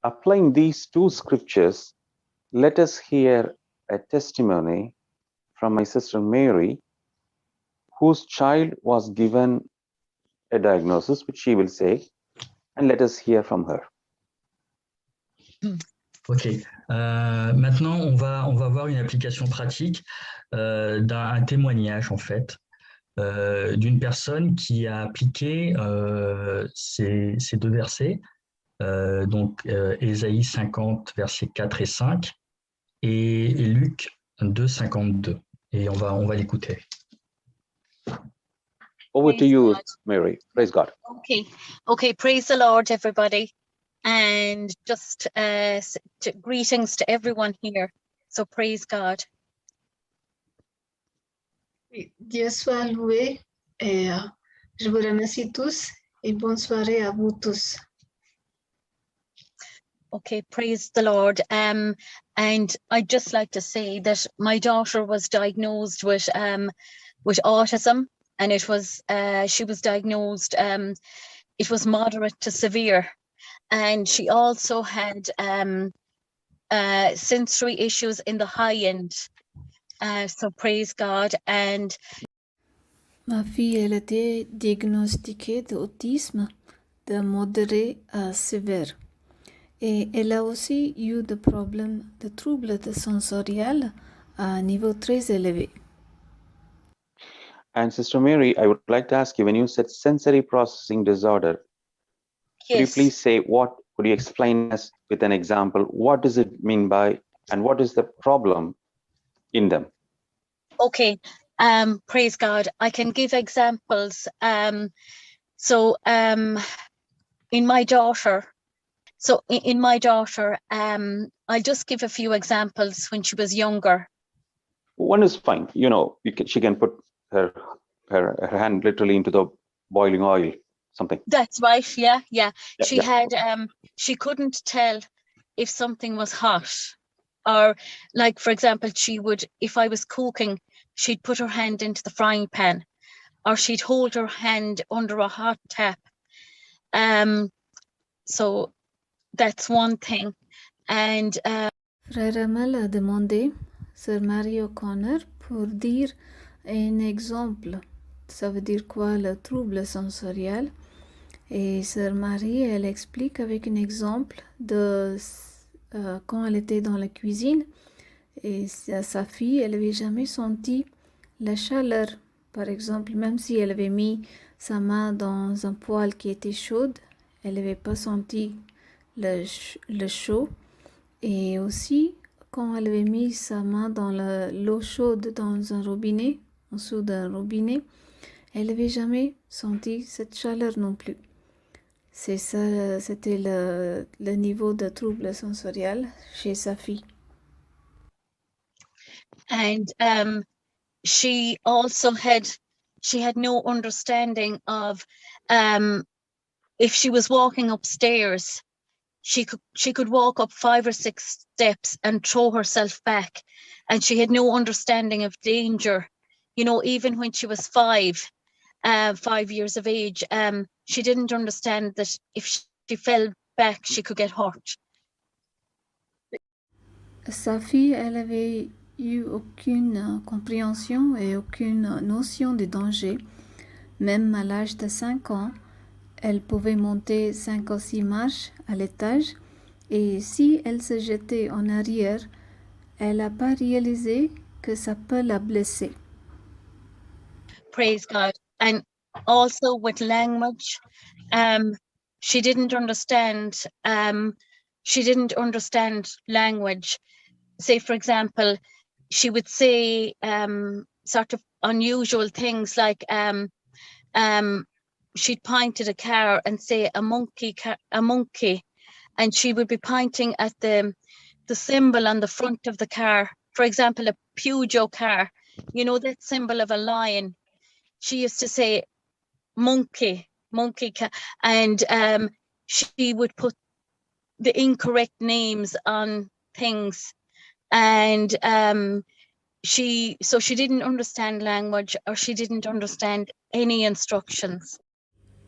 applying these two scriptures, let us hear a testimony from my sister Mary, whose child was given a diagnosis, which she will say, and let us hear from her. Ok. Maintenant, on va voir une application pratique d'un témoignage, en fait, d'une personne qui a appliqué ces deux versets, donc Ésaïe 50, versets 4 et 5, et Luc 2, 52. Et on va l'écouter. Over Praise to you, God. Mary. Praise God. Okay, praise the Lord, everybody. And just greetings to everyone here. So praise God. Dieu soit loué et je vous remercie tous et bonne soirée à vous tous. Okay, praise the Lord. And I'd just like to say that my daughter was diagnosed with autism, and it was she was diagnosed it was moderate to severe, and she also had sensory issues in the high end. So praise God. And ma fille, elle a été diagnostiquée d'autisme de modéré à sévère. Et elle a aussi eu des problèmes de troubles sensoriels à un niveau très élevé. And Sister Mary, I would like to ask you, when you said sensory processing disorder, could you yes, please say could you explain us with an example? What does it mean by, and what is the problem in them? okay. Praise God. I can give examples. So in my daughter, I'll just give a few examples when she was younger. One is fine. You know, she can put her hand literally into the boiling oil, something. That's right. Yeah. She Yeah. had she couldn't tell if something was hot, or like, for example, she would, if I was cooking, she'd put her hand into the frying pan, or she'd hold her hand under a hot tap. So that's one thing. And Frère Amel a demandé Sœur Marie O'Connor pour dire un exemple. Ça veut dire quoi, le trouble sensoriel? Et Sœur Marie, elle explique avec un exemple de quand elle était dans la cuisine et sa fille, elle n'avait jamais senti la chaleur. Par exemple, même si elle avait mis sa main dans un poêle qui était chaud, elle n'avait pas senti le chaud. Et aussi, quand elle avait mis sa main dans l'eau chaude dans un robinet, en dessous d'un robinet, elle n'avait jamais senti cette chaleur non plus. C'est ça, c'était le niveau de trouble sensoriel chez sa fille. And she also had no understanding of if she was walking upstairs, she could walk up 5 or 6 steps and throw herself back, and she had no understanding of danger. You know, even when she was 5 years of age, she didn't understand that if she fell back, she could get hurt. Sa fille, elle avait eu aucune compréhension et aucune notion de danger. Même à l'âge de 5 ans, elle pouvait monter 5 ou 6 marches à l'étage et si elle se jetait en arrière, elle n'a pas réalisé que ça peut la blesser. Praise God. And also with language, she didn't understand language. Say, for example, she would say sort of unusual things like she'd point at a car and say a monkey, and she would be pointing at the symbol on the front of the car. For example, a Peugeot car, you know, that symbol of a lion. She used to say monkey, and she would put the incorrect names on things, and she didn't understand language, or she didn't understand any instructions.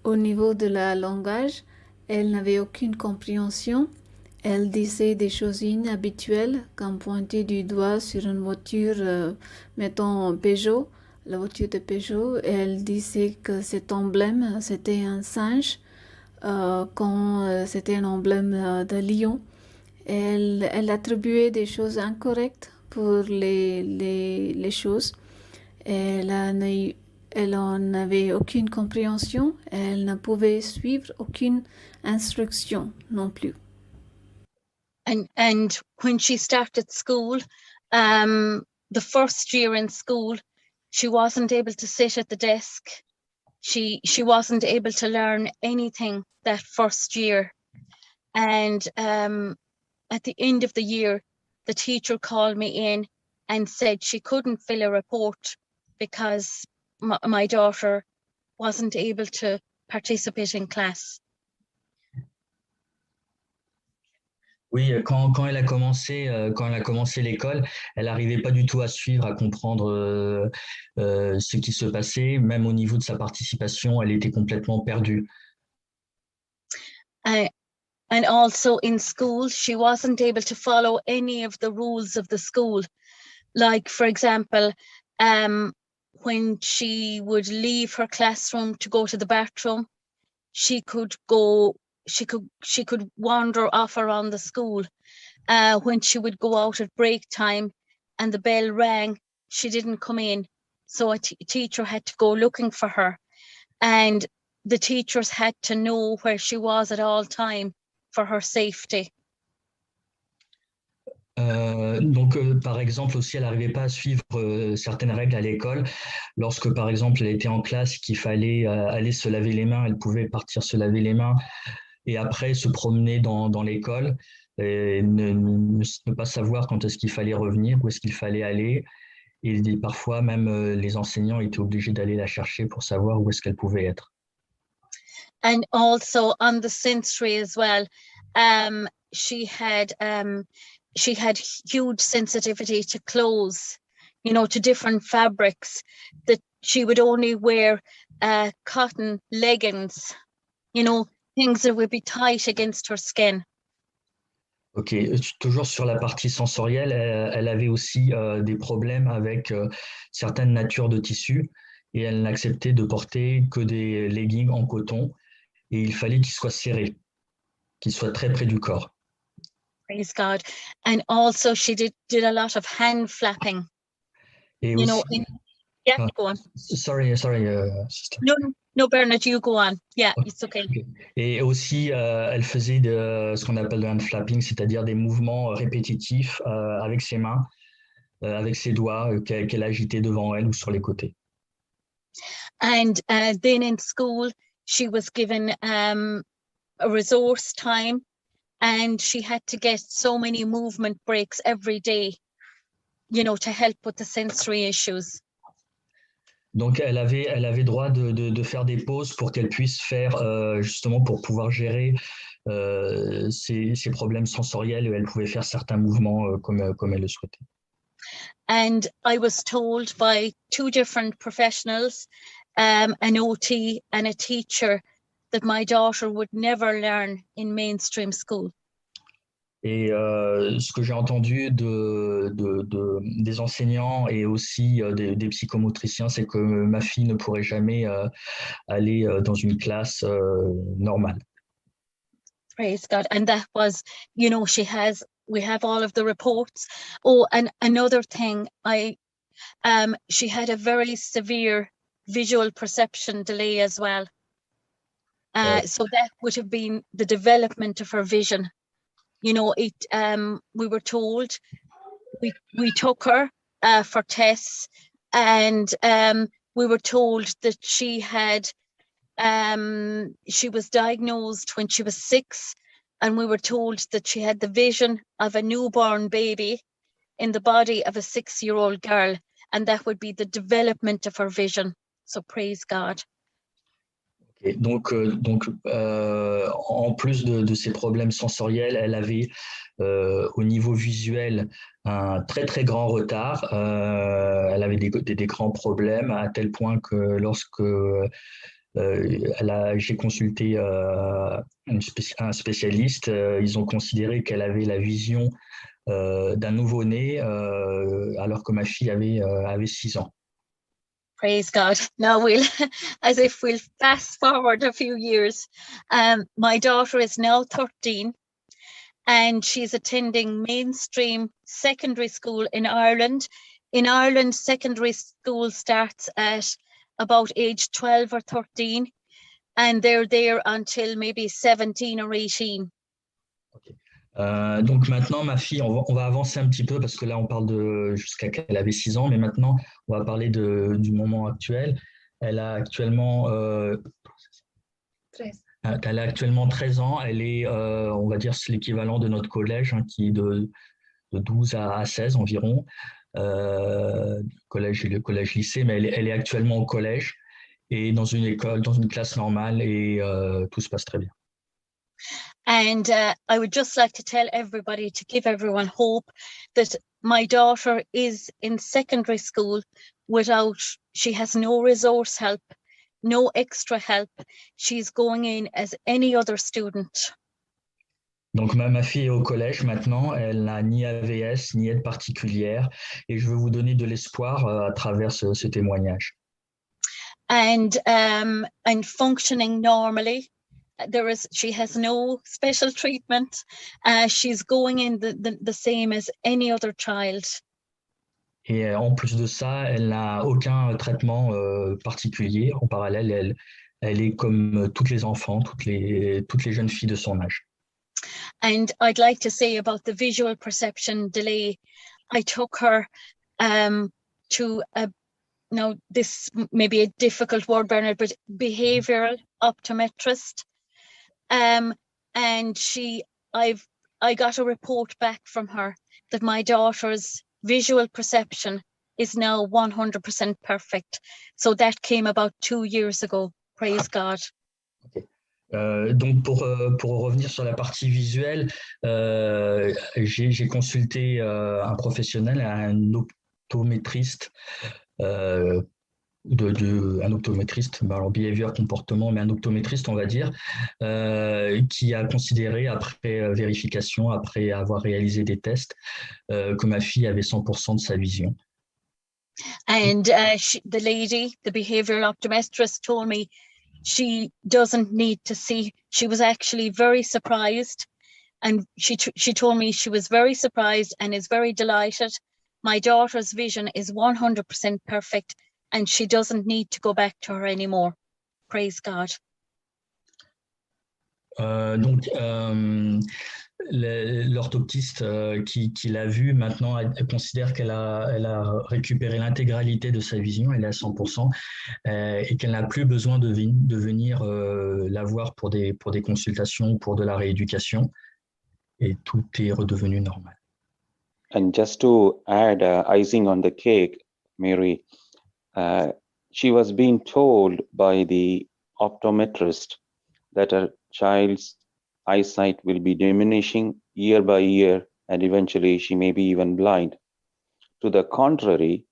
Au niveau de la langage, elle n'avait aucune compréhension Elle disait des choses inhabituelles, comme pointer du doigt sur une voiture, mettons Peugeot, la voiture de Peugeot. Elle disait que cet emblème, c'était un singe, quand c'était un emblème de lion. Elle attribuait des choses incorrectes pour les choses. Elle en avait aucune compréhension. Elle ne pouvait suivre aucune instruction non plus. And when she started school, the first year in school, she wasn't able to sit at the desk. She wasn't able to learn anything that first year. And at the end of the year, the teacher called me in and said she couldn't fill a report because my daughter wasn't able to participate in class. Oui, quand elle a commencé l'école, elle n'arrivait pas du tout à suivre, à comprendre ce qui se passait. Même au niveau de sa participation, elle était complètement perdue. And also in school, she wasn't able to follow any of the rules of the school. Like, for example, when she would leave her classroom to go to the bathroom, she could wander off around the school. When she would go out at break time and the bell rang, she didn't come in. So a teacher had to go looking for her. And the teachers had to know where she was at all time for her safety. Donc, par exemple, aussi, elle n'arrivait pas à suivre certaines règles à l'école. Lorsque, par exemple, elle était en classe, qu'il fallait aller se laver les mains, elle pouvait partir se laver les mains et après se promener dans l'école et ne pas savoir quand est-ce qu'il fallait revenir, où est-ce qu'il fallait aller. Et parfois, même les enseignants étaient obligés d'aller la chercher pour savoir où est-ce qu'elle pouvait être. And also on the sensory as well, she had huge sensitivity to clothes, to different fabrics, that she would only wear cotton leggings, things that would be tight against her skin. Ok, toujours sur la partie sensorielle, elle avait aussi des problèmes avec certaines natures de tissus et elle n'acceptait de porter que des leggings en coton et il fallait qu'ils soient serrés, qu'ils soient très près du corps. Praise God. And also she did a lot of hand flapping. Et You know, aussi, yeah, go on. sorry, sister. No, Bernard, you go on. Yeah, it's okay. Et aussi, elle faisait ce qu'on appelle le hand flapping, c'est-à-dire des mouvements répétitifs avec ses mains, avec ses doigts qu'elle agitait devant elle ou sur les côtés. And then in school, she was given a resource time, and she had to get so many movement breaks every day, to help with the sensory issues. Donc, elle avait droit de faire des pauses pour qu'elle puisse faire, justement, pour pouvoir gérer ses problèmes sensoriels. Elle pouvait faire certains mouvements comme elle le souhaitait. And I was told by two different professionals, an OT and a teacher, that my daughter would never learn in mainstream school. Et ce que j'ai entendu des enseignants et aussi des psychomotriciens, c'est que ma fille ne pourrait jamais aller dans une classe normale. Praise God. And that was, we have all of the reports. Oh, and another thing, she had a very severe visual perception delay as well. So that would have been the development of her vision. We were told, we took her for tests, and we were told that she was diagnosed when she was 6, and we were told that she had the vision of a newborn baby in the body of a 6-year-old girl, and that would be the development of her vision. So praise God. Okay. Donc, en plus de ces problèmes sensoriels, elle avait au niveau visuel un très très grand retard. Elle avait des grands problèmes à tel point que lorsque J'ai consulté un spécialiste. Ils ont considéré qu'elle avait la vision d'un nouveau-né alors que ma fille avait 6 ans. Praise God. Now we'll, as if we'll fast forward a few years. My daughter is now 13 and she's attending mainstream secondary school in Ireland. In Ireland, secondary school starts at about age 12 or 13 and they're there until maybe 17 or 18. Okay. Donc maintenant, ma fille, on va avancer un petit peu parce que là, on parle de jusqu'à qu'elle avait 6 ans, mais maintenant, on va parler du moment actuel. Elle a actuellement 13. Elle a actuellement 13 ans. Elle est, on va dire, c'est l'équivalent de notre collège, hein, qui est de 12 à 16 environ. Collège et le collège-lycée, mais elle est actuellement au collège et dans une école, dans une classe normale et tout se passe très bien. And I would just like to tell everybody, to give everyone hope, that my daughter is in secondary school she has no resource help, no extra help. She's going in as any other student. Donc ma fille est au collège maintenant, elle n'a ni AVS ni aide particulière et je veux vous donner de l'espoir à travers ce témoignage. And functioning normally. She has no special treatment. She's going in the same as any other child. Et en plus de ça, elle n'a aucun traitement particulier. En parallèle, elle est comme toutes les enfants, toutes les jeunes filles de son âge. And I'd like to say about the visual perception delay, I took her to now this may be a difficult word, Bernard, but behavioral optometrist. And I got a report back from her that my daughter's visual perception is now 100% perfect. So that came about 2 years ago. Praise God. Okay. Donc pour revenir sur la partie visuelle, j'ai consulté un professionnel, un optométriste, un optométriste, alors behavior, comportement, mais un optométriste, on va dire, qui a considéré, après vérification, après avoir réalisé des tests, que ma fille avait 100% de sa vision. And the lady, the behavioral optometrist, told me she doesn't need to see. She was actually very surprised, and she told me she was very surprised and is very delighted. My daughter's vision is 100% perfect, and she doesn't need to go back to her anymore. Praise God. Donc, l'orthoptiste qui l'a vue maintenant, elle considère qu'elle a récupéré l'intégralité de sa vision, elle est à 100%, et qu'elle n'a plus besoin de venir la voir pour des consultations, pour de la rééducation, et tout est redevenu normal. And just to add icing on the cake, Mary, she was being told by the optometrist that her child's eyesight will be diminishing year by year, and eventually she may be even blind. To the contrary,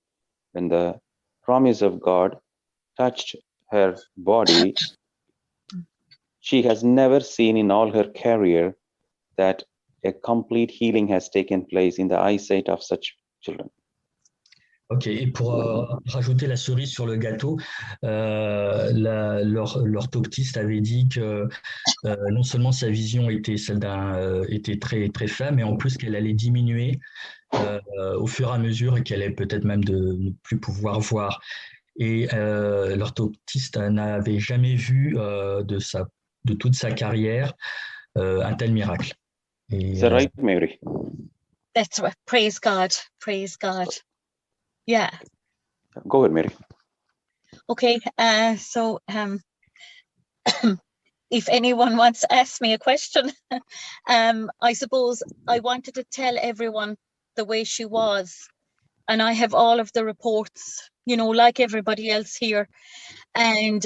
when the promise of God touched her body, she has never seen in all her career that a complete healing has taken place in the eyesight of such children. Ok, et pour rajouter la cerise sur le gâteau, l'orthoptiste avait dit que non seulement sa vision était était très très faible, mais en plus qu'elle allait diminuer au fur et à mesure et qu'elle allait peut-être même de ne plus pouvoir voir. Et l'orthoptiste n'avait jamais vu de toute sa carrière un tel miracle. Is that right, Mary? That's right. Praise God. Praise God. Yeah. Go ahead, Mary. Okay. So if anyone wants to ask me a question, I suppose I wanted to tell everyone the way she was. And I have all of the reports, you know, like everybody else here. And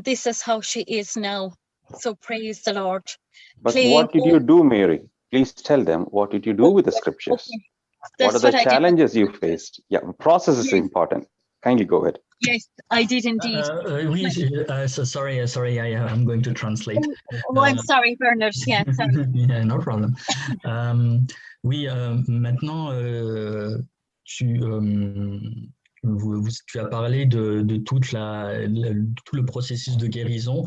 this is how she is now. So praise the Lord. But what did you do, Mary? Please tell them, what did you do with the scriptures? Okay. What are the challenges you faced? Yeah, process is important. Kindly go ahead. Yes, I did indeed. Oui, sorry, I'm going to translate. Oh, I'm sorry, Bernard. Yeah, sorry. Yeah, no problem. Oui, maintenant, tu as parlé de tout le processus de guérison.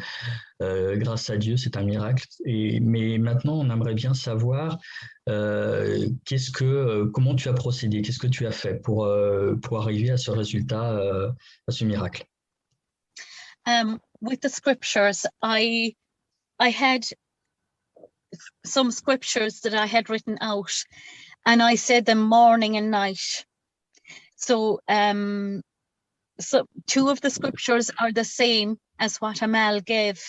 Grâce à Dieu, c'est un miracle. Mais maintenant, on aimerait bien savoir comment tu as procédé, qu'est-ce que tu as fait pour arriver à ce résultat, à ce miracle. With the scriptures, I had some scriptures that I had written out, and I said them morning and night. So two of the scriptures are the same as what Amal gave.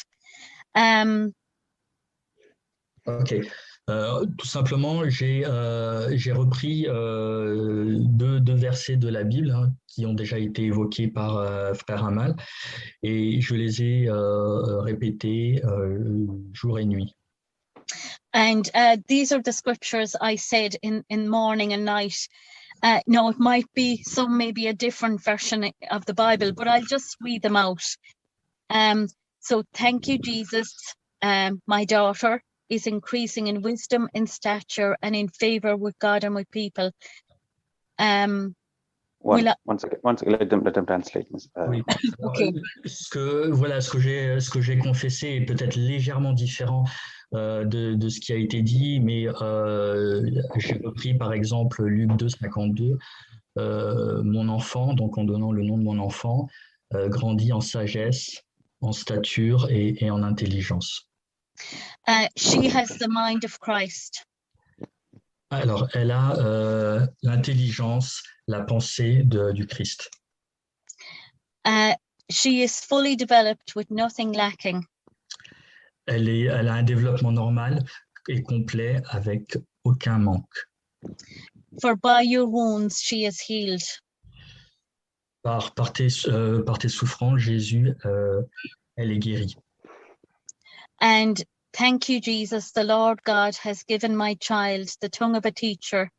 Ok. Tout simplement, j'ai repris deux versets de la Bible qui ont déjà été évoqués par Frère Amal, et je les ai répétés jour et nuit. And these are the scriptures I said in morning and night. Now, it might be maybe a different version of the Bible, but I'll just read them out. So thank you, Jesus. My daughter is increasing in wisdom, in stature, and in favor with God and with people. One second, let them translate. Oui. Okay. Ce que j'ai confessé est peut-être légèrement différent de ce qui a été dit, mais j'ai repris par exemple Luc 2, 52. Mon enfant, donc en donnant le nom de mon enfant, grandit en sagesse, en stature et en intelligence. She has the mind of Christ. Alors, elle a l'intelligence, la pensée du Christ. She is fully developed with nothing lacking. Elle a un développement normal et complet avec aucun manque. For by your wounds she is healed. Par tes souffrances, Jésus, elle est guérie. And thank you, Jesus. The Lord God has given my child the tongue of a teacher,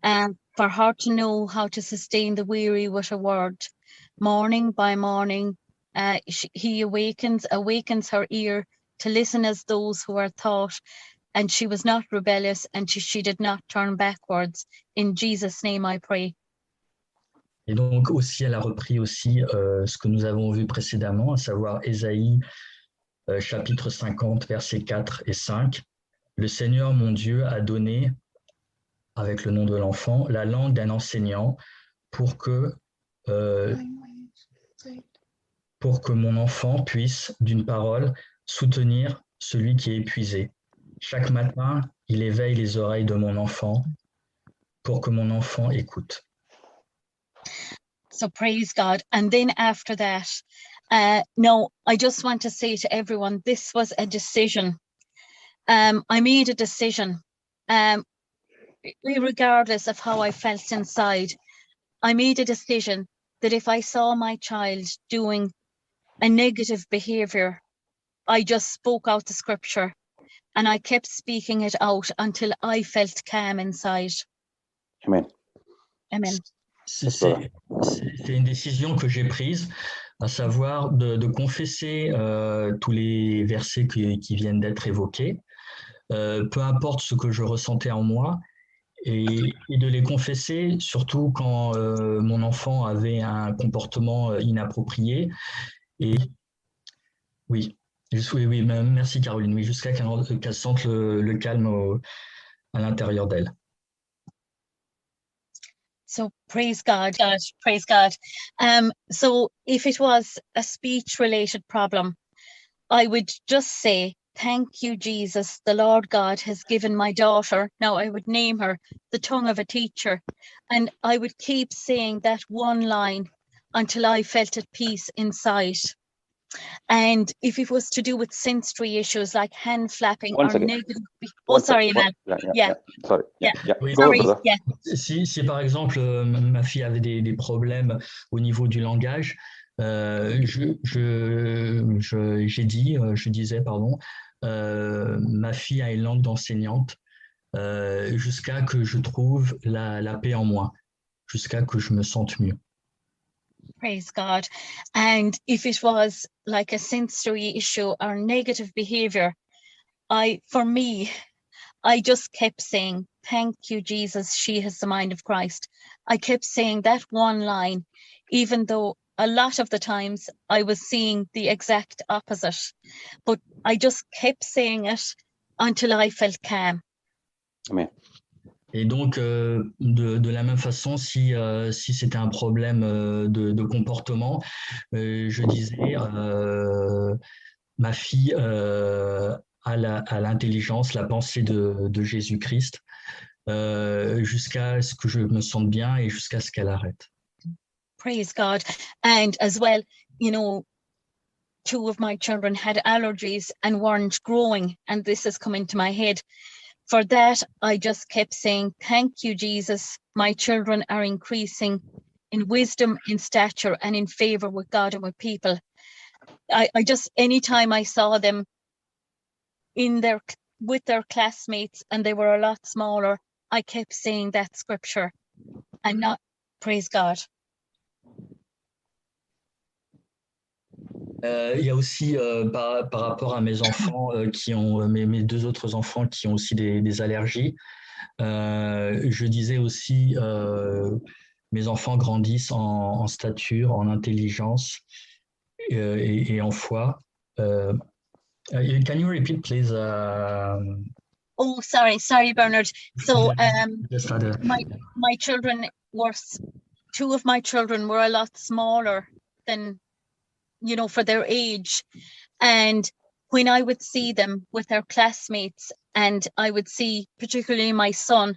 for her to know how to sustain the weary with a word. Morning by morning, he awakens her ear to listen as those who are taught, and she was not rebellious, and she did not turn backwards. In Jesus' name I pray. Et donc aussi, elle a repris aussi ce que nous avons vu précédemment, à savoir Ésaïe chapitre 50, versets 4 et 5. Le Seigneur mon Dieu a donné, avec le nom de l'enfant, la langue d'un enseignant pour que mon enfant puisse, d'une parole, soutenir celui qui est épuisé. Chaque matin, il éveille les oreilles de mon enfant pour que mon enfant écoute. So praise God. And then after that, no, I just want to say to everyone, this was a decision. I made a decision, regardless of how I felt inside. I made a decision that if I saw my child doing a negative behavior, I just spoke out the scripture, and I kept speaking it out until I felt calm inside. Amen. Amen. C'est une décision que j'ai prise, à savoir de confesser tous les versets qui viennent d'être évoqués, peu importe ce que je ressentais en moi, et de les confesser, surtout quand mon enfant avait un comportement inapproprié. Et oui, merci Caroline, oui, jusqu'à qu'elle sente le calme à l'intérieur d'elle. So praise God, praise God. So if it was a speech-related problem, I would just say, thank you, Jesus. The Lord God has given my daughter, now I would name her, the tongue of a teacher. And I would keep saying that one line until I felt at peace inside. And if it was to do with sensory issues like hand flapping or negative... Oh, sorry, Amal. Yeah. Sorry. Yeah. Oui, Sorry. Go, Yeah. Si par exemple ma fille avait des problèmes au niveau du langage, je disais, ma fille a une langue d'enseignante jusqu'à que je trouve la paix en moi, jusqu'à que je me sente mieux. Praise God. And if it was like a sensory issue or negative behavior, for me, I just kept saying, thank you, Jesus, she has the mind of Christ. I kept saying that one line, even though a lot of the times I was seeing the exact opposite. But I just kept saying it until I felt calm. Amen. Et donc, de la même façon, si c'était un problème de comportement, je disais, ma fille a l'intelligence, la pensée de Jésus-Christ, jusqu'à ce que je me sente bien et jusqu'à ce qu'elle arrête. Praise God. And as well, you know, 2 of my children had allergies and weren't growing, and this has come into my head. For that, I just kept saying, thank you, Jesus. My children are increasing in wisdom, in stature, and in favor with God and with people. I just, anytime I saw them with their classmates and they were a lot smaller, I kept saying that scripture and not, praise God. Il y a aussi par rapport à mes enfants qui ont mes 2 autres enfants qui ont aussi des allergies. Je disais aussi mes enfants grandissent en stature, en intelligence et en foi. Can you repeat, please? Oh, sorry, Bernard. So Just had a- my children were, 2 of my children were a lot smaller than, you know, for their age. And when I would see them with their classmates, and I would see particularly my son,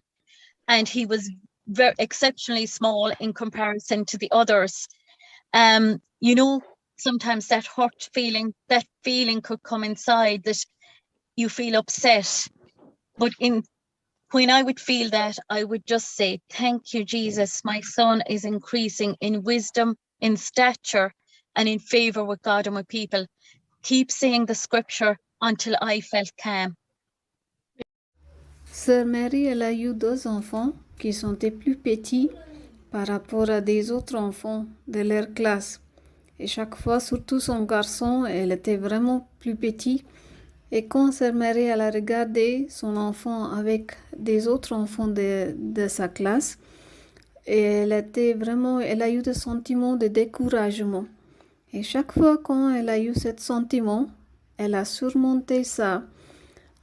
and he was very exceptionally small in comparison to the others, you know, sometimes that hurt feeling, that feeling could come inside, that you feel upset. But when I would feel that, I would just say, thank you, Jesus. My son is increasing in wisdom, in stature, and in favor with God and with people. Keep saying the scripture until I felt calm. Sœur Mary, elle a eu 2 enfants qui sont plus petits par rapport à des autres enfants de leur classe. Et chaque fois, surtout son garçon, elle était vraiment plus petit. Et quand Sœur Mary elle a regardé son enfant avec des autres enfants de sa classe, et elle a eu des sentiments de découragement. Et chaque fois quand elle a eu ce sentiment, elle a surmonté ça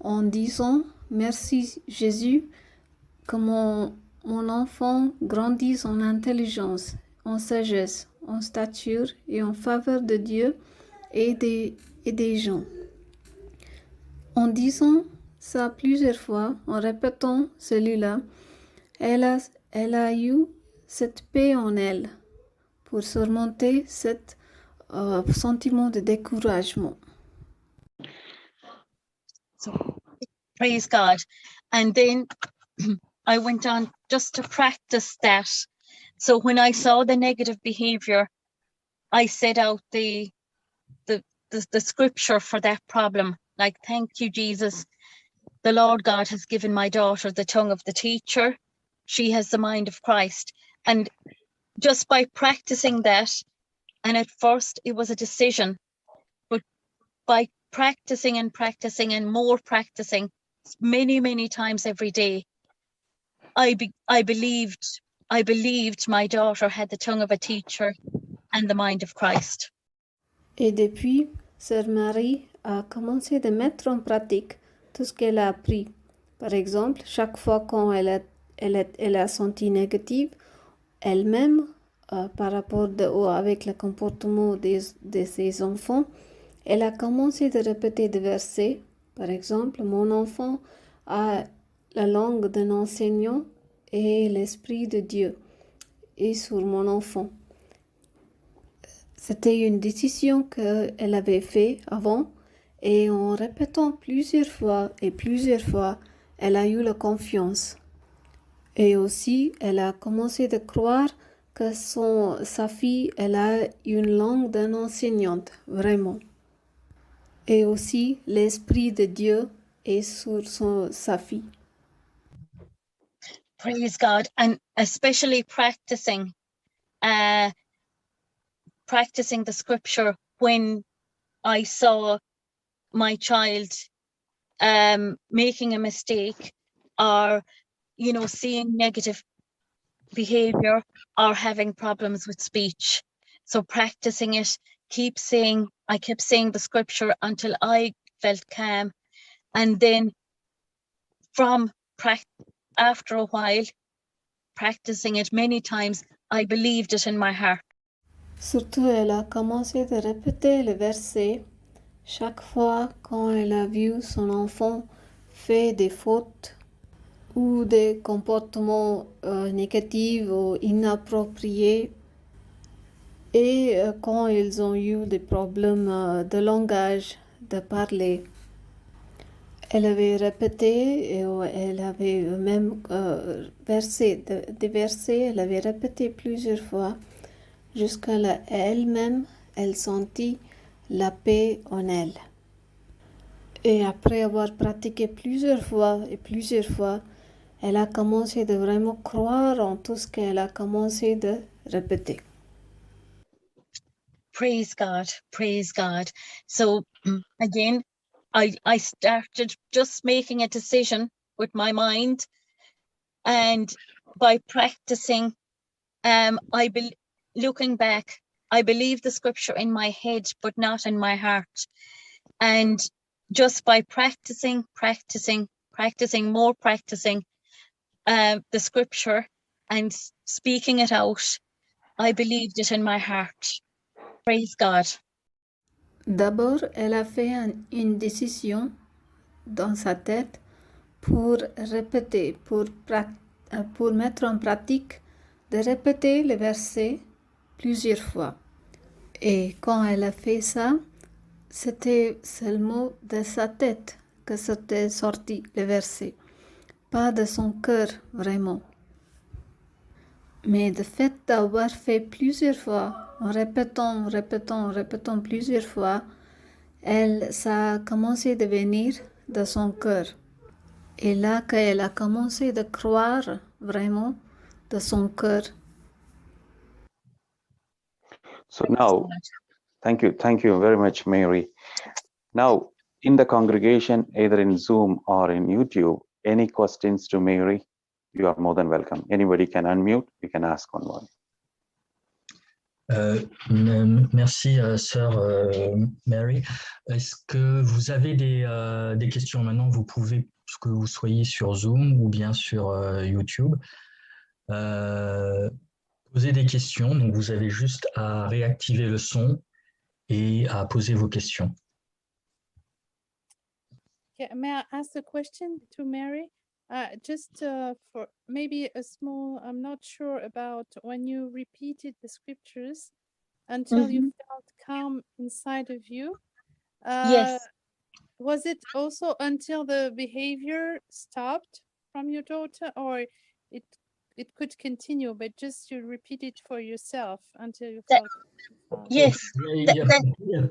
en disant « Merci Jésus, que mon enfant grandisse en intelligence, en sagesse, en stature et en faveur de Dieu et des gens. » En disant ça plusieurs fois, en répétant celui-là, elle a eu cette paix en elle pour surmonter ce sentiment de découragement. So, praise God. And then I went on just to practice that. So when I saw the negative behavior, I set out the scripture for that problem. Like, thank you, Jesus. The Lord God has given my daughter the tongue of the teacher. She has the mind of Christ. And just by practicing that, and at first it was a decision, but by practicing and more practicing many, many times every day, I believed my daughter had the tongue of a teacher and the mind of Christ. Et depuis, Sœur Marie a commencé de mettre en pratique tout ce qu'elle a appris. Par exemple, chaque fois quand elle a senti négative, elle-même, par rapport avec le comportement de ses enfants, elle a commencé de répéter des versets. Par exemple, mon enfant a la langue d'un enseignant et l'Esprit de Dieu est sur mon enfant. C'était une décision qu'elle avait faite avant et en répétant plusieurs fois, elle a eu la confiance. Et aussi, elle a commencé de croire que sa fille, elle a une langue d'une enseignante, vraiment. Et aussi, l'Esprit de Dieu est sur sa fille. Praise God. And especially practicing practicing the scripture when I saw my child making a mistake, or seeing negative behavior, or having problems with speech. So practicing it, I kept saying the scripture until I felt calm, and then after a while, practicing it many times, I believed it in my heart. Surtout, elle a commencé de répéter le verset chaque fois quand elle a vu son enfant faire des fautes ou des comportements négatifs ou inappropriés, et quand ils ont eu des problèmes de langage, de parler. Elle avait répété, et elle avait même versé des versets, elle avait répété plusieurs fois, jusqu'à elle-même, elle sentit la paix en elle. Et après avoir pratiqué plusieurs fois, elle a commencé de vraiment croire en tout ce qu'elle a commencé de répéter. Praise God, praise God. So again, I started just making a decision with my mind, and by practicing, looking back, I believe the scripture in my head, but not in my heart. And just by practicing the scripture and speaking it out, I believed it in my heart. Praise God. D'abord, elle a fait une décision dans sa tête pour répéter, pour mettre en pratique, de répéter le verset plusieurs fois. Et quand elle a fait ça, c'était seulement de sa tête que c'était sorti le verset, pas de son cœur vraiment. Mais le fait d'avoir fait plusieurs fois, en répétant plusieurs fois, ça a commencé à devenir de son cœur. Et là qu'elle a commencé de croire vraiment de son cœur. So now, thank you very much, Mary. Now, in the congregation, either in Zoom or in YouTube, any questions to Mary, you are more than welcome. Anybody can unmute, you can ask one. Merci, sœur Mary. Est-ce que vous avez des questions maintenant? Vous pouvez, que vous soyez sur Zoom ou bien sur YouTube, poser des questions. Donc, vous avez juste à réactiver le son et à poser vos questions. Yeah, may I ask a question to Mary? Just for maybe a small, I'm not sure about when you repeated the scriptures until you felt calm inside of you. Yes. Was it also until the behavior stopped from your daughter, or it could continue, but just you repeat it for yourself until you felt calm? Yes.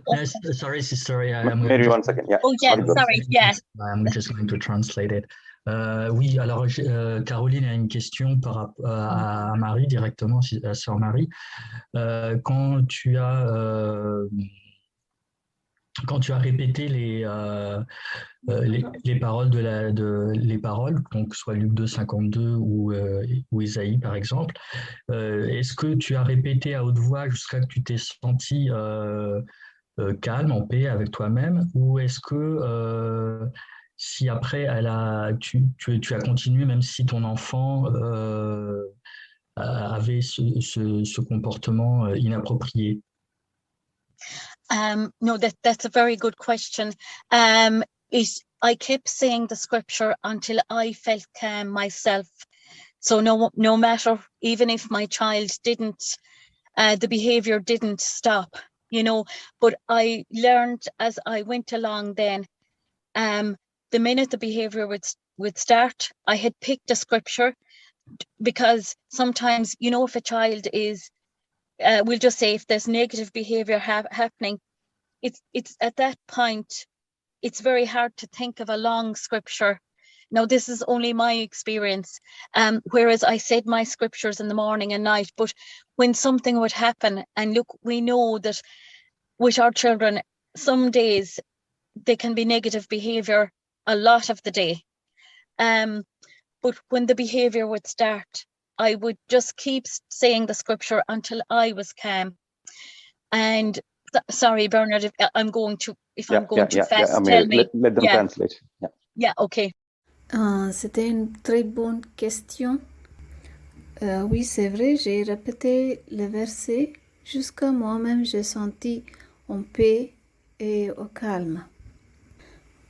Yes, sorry, sister. Mary, 1 second. Yeah. Oh, yeah, sorry. Yeah. I'm just going to translate it. Oui, alors Caroline a une question par rapport à Marie directement, à sœur Marie. Quand tu as répété les paroles les paroles, donc soit Luc 2,52 ou Ésaïe par exemple, est-ce que tu as répété à haute voix jusqu'à que tu t'es senti calme, en paix avec toi-même, ou est-ce que si après tu as continué même si ton enfant avait ce comportement inapproprié? No, that's a very good question. I kept saying the scripture until I felt calm myself. So no matter, even if my child didn't, the behavior didn't stop, but I learned as I went along then, the minute the behavior would start, I had picked a scripture, because sometimes, if a child is, we'll just say if there's negative behavior happening, it's at that point, it's very hard to think of a long scripture. Now, this is only my experience, whereas I said my scriptures in the morning and night, but when something would happen. And look, we know that with our children, some days they can be negative behavior a lot of the day. But when the behavior would start, I would just keep saying the scripture until I was calm. And sorry, Bernard, if I'm going too fast, I mean, tell me. let them translate. Yeah. Yeah, okay. C'était une très bonne question. Oui, c'est vrai, j'ai répété le verset jusqu'à moi-même, j'ai senti en paix et au calme.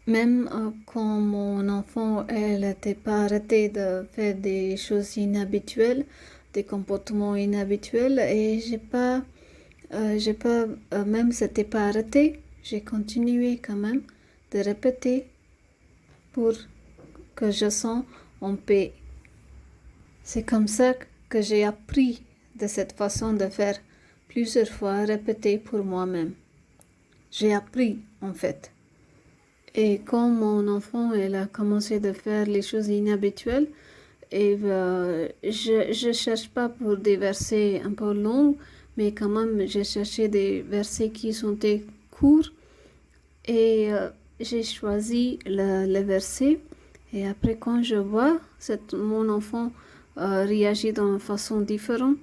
Même quand mon enfant, elle n'était pas arrêtée de faire des choses inhabituelles, des comportements inhabituels, et même c'était pas arrêté, j'ai continué quand même de répéter pour que je sens en paix. C'est comme ça que j'ai appris de cette façon de faire plusieurs fois, répéter pour moi-même. J'ai appris en fait. Et quand mon enfant elle a commencé de faire les choses inhabituelles, et je cherche pas pour des versets un peu longs, mais quand même j'ai cherché des versets qui sont courts et j'ai choisi le verset. Et après quand je vois mon enfant réagit d'une façon différente,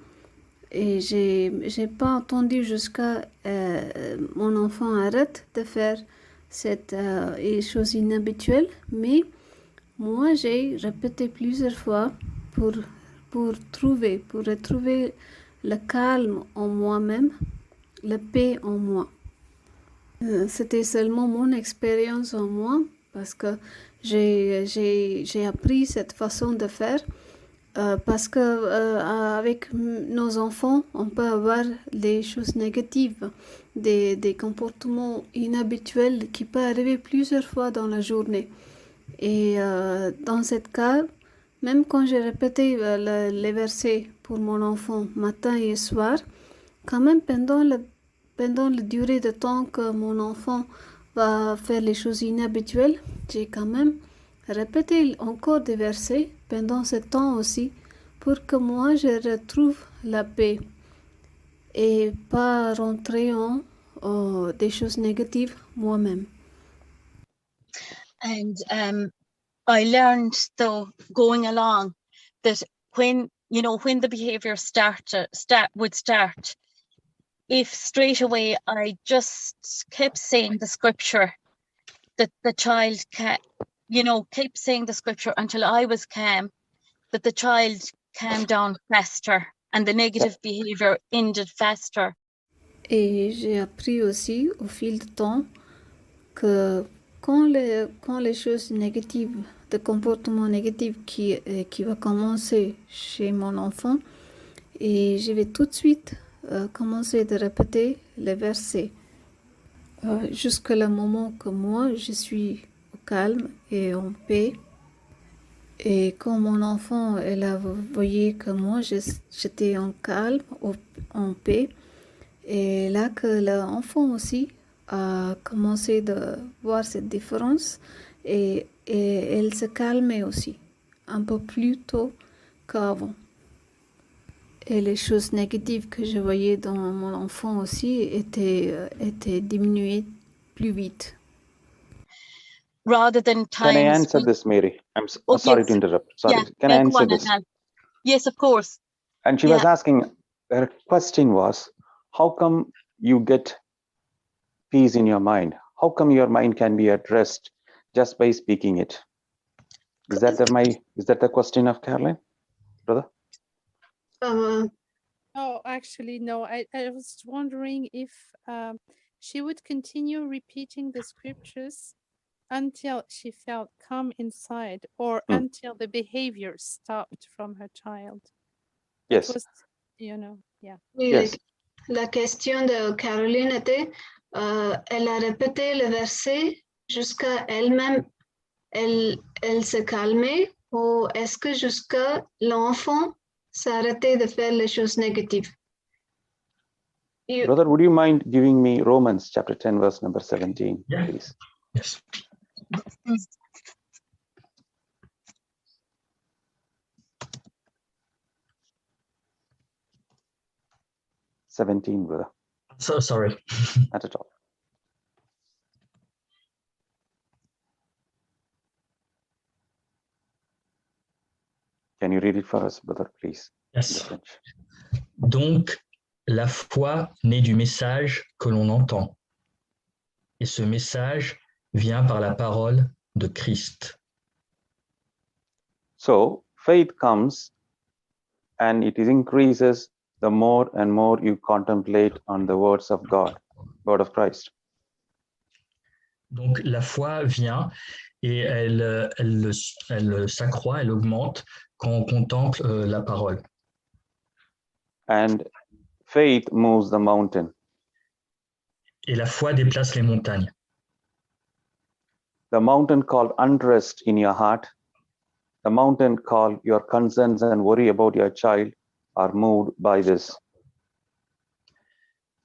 et j'ai pas entendu jusqu'à mon enfant arrête de faire cette chose inhabituelle, mais moi j'ai répété plusieurs fois pour retrouver le calme en moi-même, la paix en moi. C'était seulement mon expérience en moi, parce que j'ai appris cette façon de faire. Parce que avec nos enfants, on peut avoir des choses négatives, des comportements inhabituels qui peuvent arriver plusieurs fois dans la journée. Et dans ce cas, même quand j'ai répété les versets pour mon enfant matin et soir, quand même pendant la durée de temps que mon enfant va faire les choses inhabituelles, j'ai quand même répété encore des versets pendant ce temps aussi, pour que moi je retrouve la paix et pas rentrer en des choses négatives moi-même. And I learned, though, going along, that when the behavior would start, if straight away I just kept saying the scripture, that the child kept saying the scripture until I was calm, that the child calmed down faster and the negative behavior ended faster. Et j'ai appris aussi au fil du temps que quand les choses négatives, de comportements négatifs qui va commencer chez mon enfant, et je vais tout de suite commencer de répéter les versets jusqu'à le moment que moi je suis au calme et en paix. Et quand mon enfant elle a voyé que moi j'étais en calme, en paix, et là que l'enfant aussi a commencé de voir cette différence, et elle se calmait aussi un peu plus tôt qu'avant. Et les choses négatives que je voyais dans mon enfant aussi étaient diminuées plus vite. Rather than times. Can I answer this, Mary? I'm sorry to interrupt. Sorry. Yeah, Can I answer this? Yes, of course. And she was asking, her question was, how come you get peace in your mind? How come your mind can be at rest just by speaking it? Is that the question of Caroline, brother? Oh, actually, no. I was wondering if she would continue repeating the scriptures until she felt calm inside, or until the behavior stopped from her child. Yes. That was, yeah. Yes. La question de Caroline était, elle a répété le verset jusqu'à elle-même, elle se calmait, ou est-ce que jusqu'à l'enfant s'arrêtait de faire les choses négatives? Brother, would you mind giving me Romans chapter 10, verse number 17, please? Yes. 17, brother. So sorry. Not at all. Can you read it for us, brother, please? Yes. Donc, la foi naît du message que l'on entend. Et ce message vient par la parole de Christ. So faith comes and it increases the more and more you contemplate on the words of God, word of Christ. Donc, la foi vient et elle s'accroît, elle augmente quand on contemple la parole. And faith moves the mountain. Et la foi déplace les montagnes. The mountain called unrest in your heart, the mountain called your concerns and worry about your child are moved by this.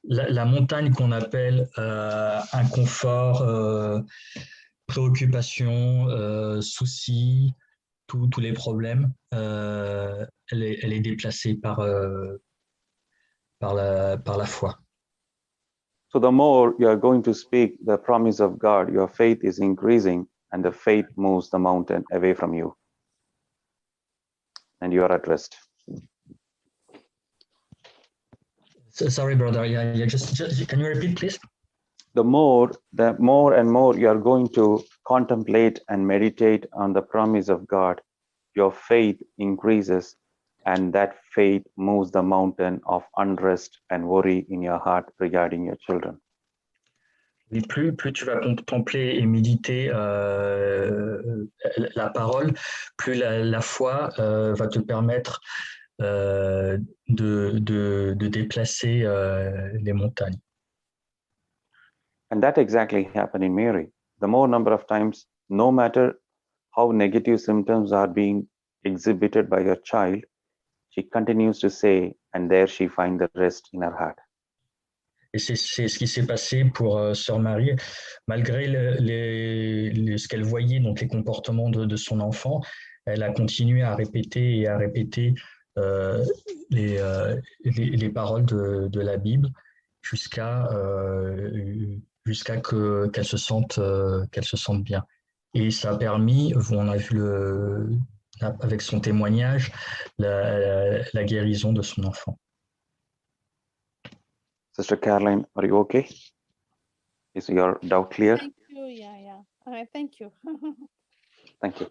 La montagne qu'on appelle inconfort, préoccupation, soucis, tous les problèmes, elle est déplacée par la foi. So the more you are going to speak the promise of God, your faith is increasing and the faith moves the mountain away from you. And you are at rest. Sorry, brother. Yeah, just can you repeat, please? The more and more you are going to contemplate and meditate on the promise of God, your faith increases and that faith moves the mountain of unrest and worry in your heart regarding your children. Et plus tu vas contempler et méditer la parole, plus la foi va te permettre de déplacer les montagnes. And that exactly happened in Mary. The more number of times, no matter how negative symptoms are being exhibited by your child, she continues to say, and there she finds the rest in her heart. Et c'est ce qui s'est passé pour Sœur Marie. Malgré ce qu'elle voyait, donc les comportements de son enfant, elle a continué à répéter les paroles de la Bible jusqu'à qu'elle se sente bien. Et ça a permis, on a vu avec son témoignage, la guérison de son enfant. Sister Caroline, are you okay? Is your doubt clear? Thank you. Yeah. Thank you. Thank you.